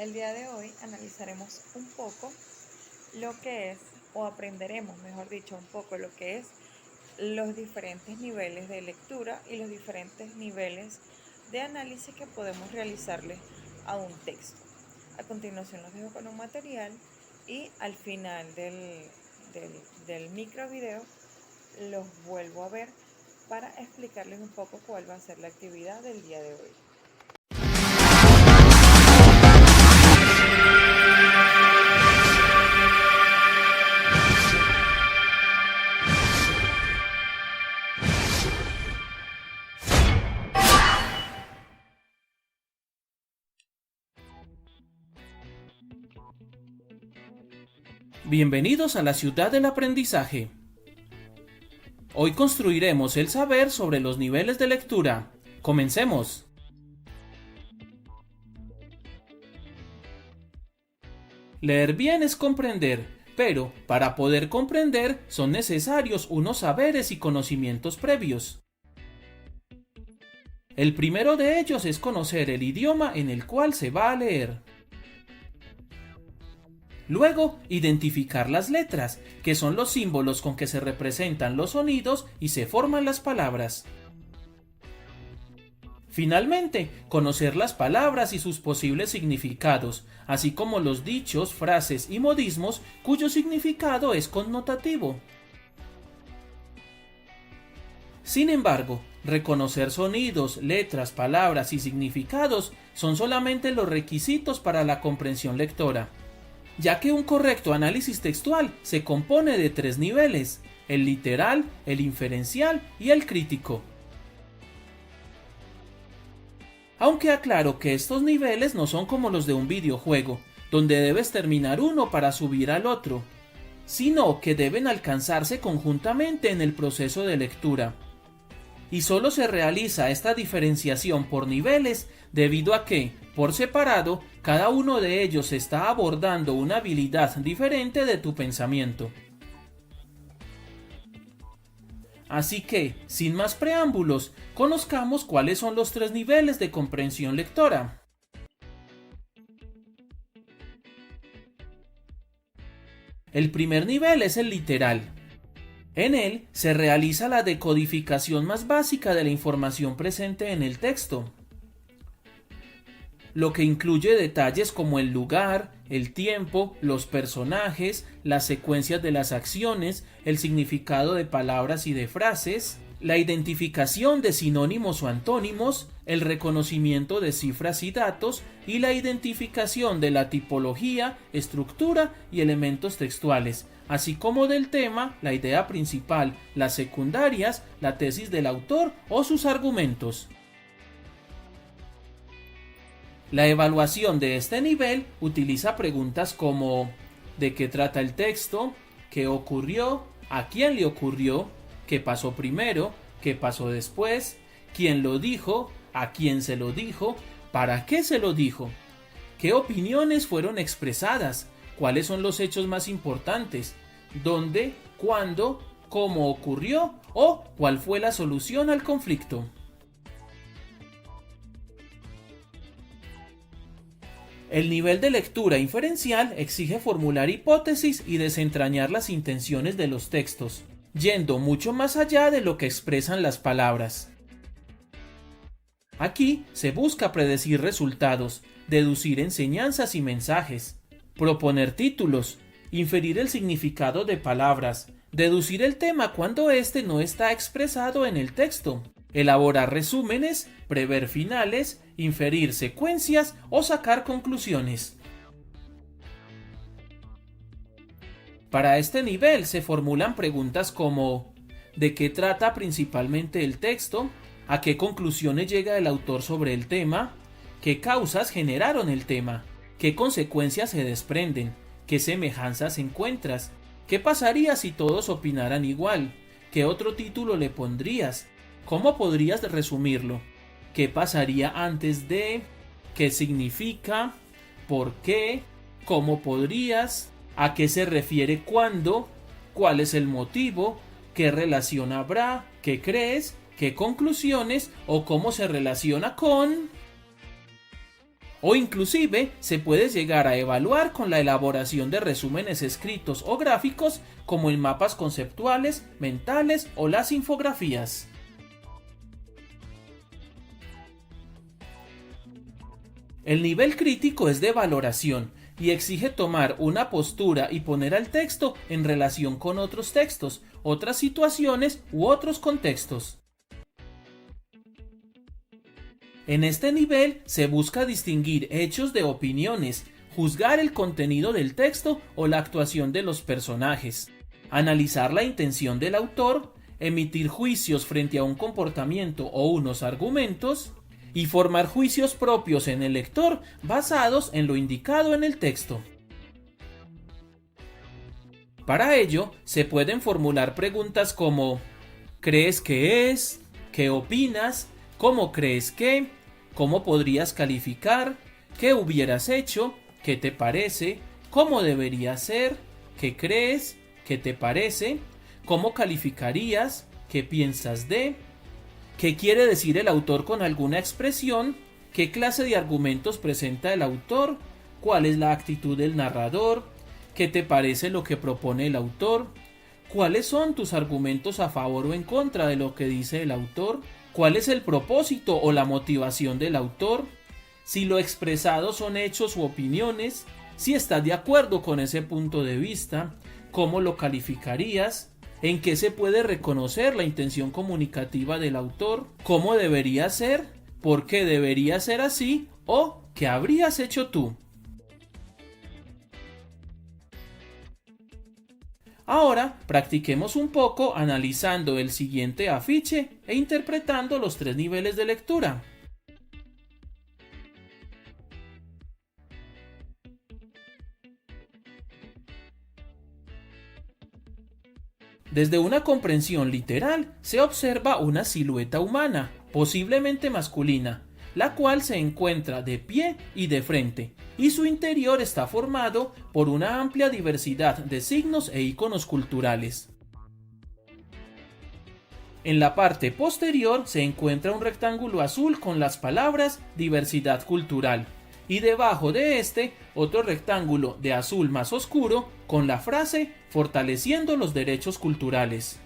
El día de hoy analizaremos un poco lo que es, o aprenderemos, mejor dicho, un poco lo que es los diferentes niveles de lectura y los diferentes niveles de análisis que podemos realizarle a un texto. A continuación los dejo con un material y al final del micro video los vuelvo a ver para explicarles un poco cuál va a ser la actividad del día de hoy. Bienvenidos a la ciudad del aprendizaje. Hoy construiremos el saber sobre los niveles de lectura. Comencemos. Leer bien es comprender, pero para poder comprender son necesarios unos saberes y conocimientos previos. El primero de ellos es conocer el idioma en el cual se va a leer. Luego, identificar las letras, que son los símbolos con que se representan los sonidos y se forman las palabras. Finalmente, conocer las palabras y sus posibles significados, así como los dichos, frases y modismos cuyo significado es connotativo. Sin embargo, reconocer sonidos, letras, palabras y significados son solamente los requisitos para la comprensión lectora, ya que un correcto análisis textual se compone de 3 niveles: el literal, el inferencial y el crítico. Aunque aclaro que estos niveles no son como los de un videojuego, donde debes terminar uno para subir al otro, sino que deben alcanzarse conjuntamente en el proceso de lectura. Y solo se realiza esta diferenciación por niveles debido a que, por separado, cada uno de ellos está abordando una habilidad diferente de tu pensamiento. Así que, sin más preámbulos, conozcamos cuáles son los 3 niveles de comprensión lectora. El primer nivel es el literal. En él se realiza la decodificación más básica de la información presente en el texto, lo que incluye detalles como el lugar, el tiempo, los personajes, las secuencias de las acciones, el significado de palabras y de frases, la identificación de sinónimos o antónimos, el reconocimiento de cifras y datos y la identificación de la tipología, estructura y elementos textuales, así como del tema, la idea principal, las secundarias, la tesis del autor o sus argumentos. La evaluación de este nivel utiliza preguntas como ¿de qué trata el texto? ¿Qué ocurrió? ¿A quién le ocurrió? ¿Qué pasó primero? ¿Qué pasó después? ¿Quién lo dijo? ¿A quién se lo dijo? ¿Para qué se lo dijo? ¿Qué opiniones fueron expresadas? ¿Cuáles son los hechos más importantes? ¿Dónde? ¿Cuándo? ¿Cómo ocurrió? ¿O cuál fue la solución al conflicto? El nivel de lectura inferencial exige formular hipótesis y desentrañar las intenciones de los textos, yendo mucho más allá de lo que expresan las palabras. Aquí se busca predecir resultados, deducir enseñanzas y mensajes, proponer títulos, inferir el significado de palabras, deducir el tema cuando éste no está expresado en el texto, elaborar resúmenes, prever finales, inferir secuencias o sacar conclusiones. Para este nivel se formulan preguntas como ¿de qué trata principalmente el texto? ¿A qué conclusiones llega el autor sobre el tema? ¿Qué causas generaron el tema? ¿Qué consecuencias se desprenden? ¿Qué semejanzas encuentras? ¿Qué pasaría si todos opinaran igual? ¿Qué otro título le pondrías? ¿Cómo podrías resumirlo? ¿Qué pasaría antes de? ¿Qué significa? ¿Por qué? ¿Cómo podrías? ¿A qué se refiere cuándo? ¿Cuál es el motivo? ¿Qué relación habrá? ¿Qué crees? ¿Qué conclusiones? ¿O cómo se relaciona con? o inclusive se puede llegar a evaluar con la elaboración de resúmenes escritos o gráficos como en mapas conceptuales, mentales o las infografías. El nivel crítico es de valoración y exige tomar una postura y poner al texto en relación con otros textos, otras situaciones u otros contextos. En este nivel se busca distinguir hechos de opiniones, juzgar el contenido del texto o la actuación de los personajes, analizar la intención del autor, emitir juicios frente a un comportamiento o unos argumentos, y formar juicios propios en el lector basados en lo indicado en el texto. Para ello, se pueden formular preguntas como ¿crees que es? ¿Qué opinas? ¿Cómo crees que? ¿Cómo podrías calificar? ¿Qué hubieras hecho? ¿Qué te parece? ¿Cómo debería ser? ¿Qué crees? ¿Qué te parece? ¿Cómo calificarías? ¿Qué piensas de? ¿Qué quiere decir el autor con alguna expresión? ¿Qué clase de argumentos presenta el autor? ¿Cuál es la actitud del narrador? ¿Qué te parece lo que propone el autor? ¿Cuáles son tus argumentos a favor o en contra de lo que dice el autor? ¿Cuál es el propósito o la motivación del autor? Si lo expresado son hechos u opiniones, si estás de acuerdo con ese punto de vista, ¿cómo lo calificarías? ¿En qué se puede reconocer la intención comunicativa del autor? ¿Cómo debería ser? ¿Por qué debería ser así? ¿O qué habrías hecho tú? Ahora practiquemos un poco analizando el siguiente afiche e interpretando los 3 niveles de lectura. Desde una comprensión literal se observa una silueta humana, posiblemente masculina, la cual se encuentra de pie y de frente, y su interior está formado por una amplia diversidad de signos e iconos culturales. En la parte posterior se encuentra un rectángulo azul con las palabras diversidad cultural, y debajo de este otro rectángulo de azul más oscuro con la frase fortaleciendo los derechos culturales.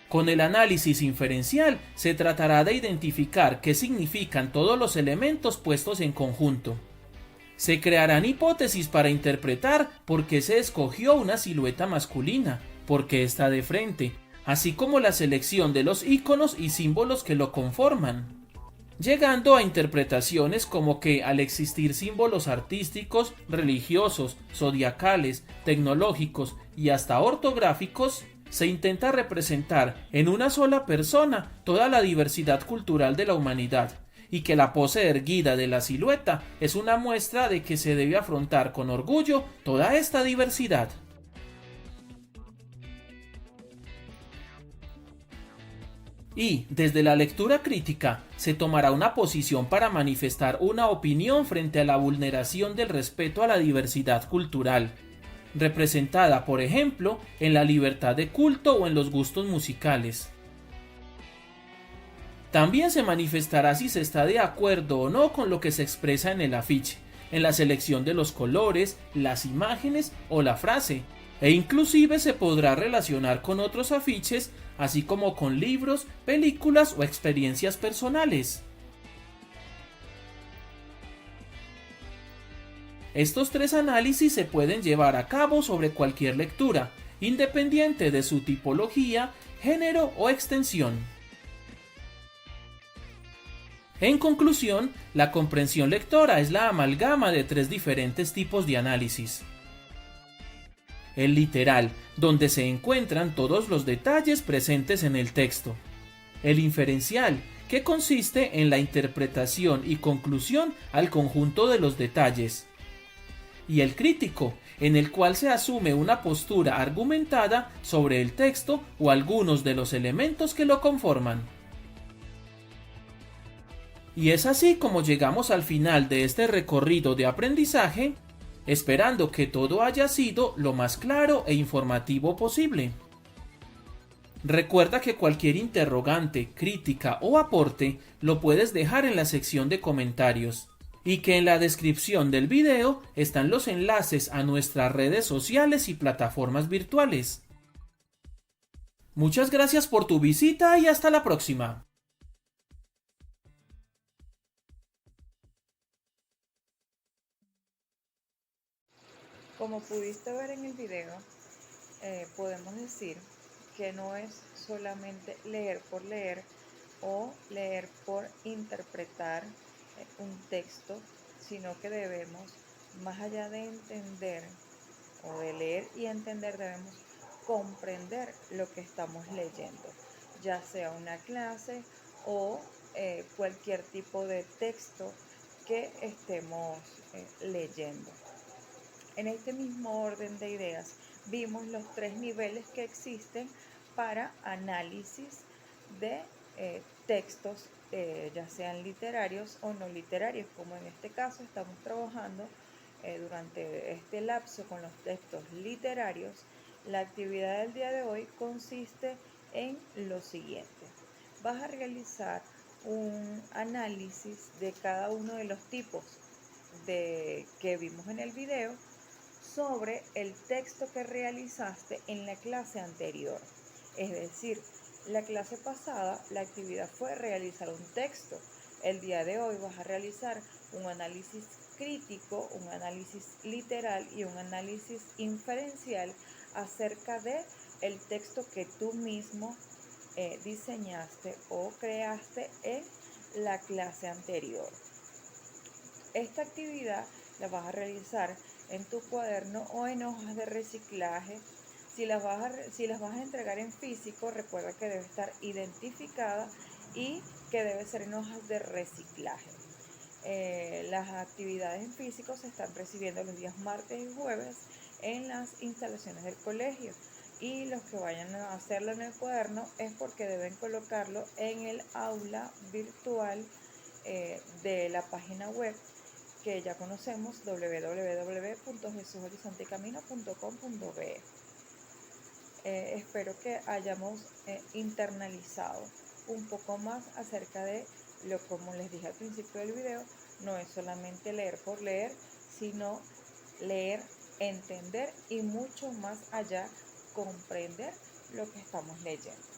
Con el análisis inferencial se tratará de identificar qué significan todos los elementos puestos en conjunto. Se crearán hipótesis para interpretar por qué se escogió una silueta masculina, por qué está de frente, así como la selección de los iconos y símbolos que lo conforman, llegando a interpretaciones como que al existir símbolos artísticos, religiosos, zodiacales, tecnológicos y hasta ortográficos, se intenta representar en una sola persona toda la diversidad cultural de la humanidad, y que la pose erguida de la silueta es una muestra de que se debe afrontar con orgullo toda esta diversidad. Y, desde la lectura crítica, se tomará una posición para manifestar una opinión frente a la vulneración del respeto a la diversidad cultural, representada, por ejemplo, en la libertad de culto o en los gustos musicales. También se manifestará si se está de acuerdo o no con lo que se expresa en el afiche, en la selección de los colores, las imágenes o la frase, e inclusive se podrá relacionar con otros afiches, así como con libros, películas o experiencias personales. Estos 3 análisis se pueden llevar a cabo sobre cualquier lectura, independiente de su tipología, género o extensión. En conclusión, la comprensión lectora es la amalgama de 3 diferentes tipos de análisis. El literal, donde se encuentran todos los detalles presentes en el texto. El inferencial, que consiste en la interpretación y conclusión al conjunto de los detalles. Y el crítico, en el cual se asume una postura argumentada sobre el texto o algunos de los elementos que lo conforman. Y es así como llegamos al final de este recorrido de aprendizaje, esperando que todo haya sido lo más claro e informativo posible. Recuerda que cualquier interrogante, crítica o aporte lo puedes dejar en la sección de comentarios y que en la descripción del video están los enlaces a nuestras redes sociales y plataformas virtuales. Muchas gracias por tu visita y hasta la próxima. Como pudiste ver en el video, podemos decir que no es solamente leer por leer o leer por interpretar un texto, sino que debemos, más allá de entender o de leer y entender, debemos comprender lo que estamos leyendo, ya sea una clase o cualquier tipo de texto que estemos leyendo. En este mismo orden de ideas, vimos los tres niveles que existen para análisis de textos, ya sean literarios o no literarios, como en este caso estamos trabajando durante este lapso con los textos literarios. La actividad del día de hoy consiste en lo siguiente. Vas a realizar un análisis de cada uno de los tipos que vimos en el video sobre el texto que realizaste en la clase anterior. Es decir, la clase pasada la actividad fue realizar un texto. El día de hoy vas a realizar un análisis crítico, un análisis literal y un análisis inferencial acerca de el texto que tú mismo diseñaste o creaste en la clase anterior. Esta actividad la vas a realizar en tu cuaderno o en hojas de reciclaje. Si las vas a entregar en físico, recuerda que debe estar identificada y que debe ser en hojas de reciclaje. Las actividades en físico se están recibiendo los días martes y jueves en las instalaciones del colegio, y los que vayan a hacerlo en el cuaderno es porque deben colocarlo en el aula virtual de la página web que ya conocemos, www.jesushorizonteycamino.com.be. Espero que hayamos internalizado un poco más acerca de como les dije al principio del video, no es solamente leer por leer, sino leer, entender y mucho más allá, comprender lo que estamos leyendo.